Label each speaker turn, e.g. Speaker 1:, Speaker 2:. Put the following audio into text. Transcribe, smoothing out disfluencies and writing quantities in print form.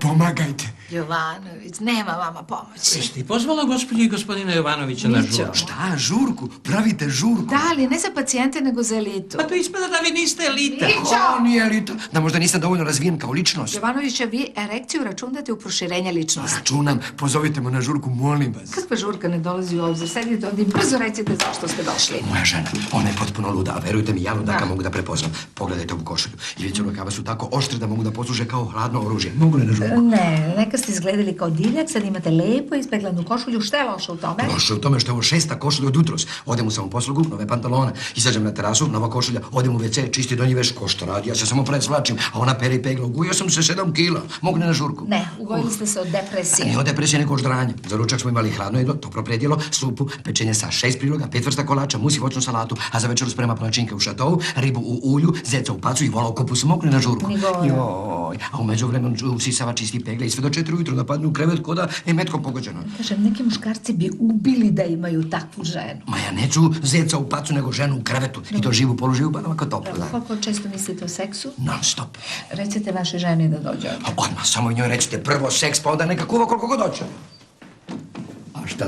Speaker 1: Pomagajte.
Speaker 2: Jovanović, nema vama pomoći.
Speaker 3: Jesi ti pozvala gospođu i gospodina Jovanovića na žurku?
Speaker 1: Šta, žurku? Pravite žurku?
Speaker 2: Da, ali ne za pacijente, nego za elitu.
Speaker 3: Pa to ispada da vi niste elita.
Speaker 1: Ko nije elita? Da možda nisam dovoljno razvijen kao ličnost.
Speaker 2: Jovanovića, vi erekciju računate u proširenje ličnosti.
Speaker 1: Računam, pozovite me na žurku, molim vas.
Speaker 2: Kakva žurka ne dolazi u obzir? Sedite ovdje i brzo recite zašto ste došli.
Speaker 1: Moja žena, ona je potpuno luda, a verujte mi, ja ludaka mogu da prepoznam. Pogledajte ovu košulju. Iviću rukava su tako oštre da mogu da posluže kao hladno oružje. Mogu li na žurku?
Speaker 2: Ne, neka ste izgledali kao divljak, sad imate lepo ispeglanu košulju. Šta je loše u tome?
Speaker 1: Loše u tome što je ovo 6. košulja od jutros. Odem u samoposlugu, nove pantalone. Izađem na terasu, nova košulja. Odem u WC, čisti donji veš. Ko što radi? Ja se samo presvlačim, a ona pere i pegla. Ugojio sam se 7 kila. Mogu li na žurku?
Speaker 2: Ne, ugojili ste se od depresije.
Speaker 1: Nije od depresije, nego od ždranja. Za ručak smo imali hladno jedlo, toplo predjelo, supu, pečenje sa 6 priloga, 5 vrsta kolača, mus i voćnu salatu, a za večeru sprema palačinke u šatovu, ribu u ulju, zeca u pacu i vola u kupus. Mogu li na žurku?
Speaker 2: Ni govora.
Speaker 1: Joj, a u međuvremenu usisava čisti pegle i sve do 4 ujutro napadnu u krevet ko da je metkom pogođeno.
Speaker 2: Kažem, neki muškarci bi ubili da imaju takvu ženu.
Speaker 1: Ma ja neću zeca u pacu, nego ženu u krevetu. I to živu poluživu, pa ovako toplo, da.
Speaker 2: Koliko često mislite o seksu?
Speaker 1: Non stop.
Speaker 2: Recite vašoj ženi da dođe ovdje.
Speaker 1: Odmah, samo njoj recite prvo seks, pa onda neka kuva koliko god hoće.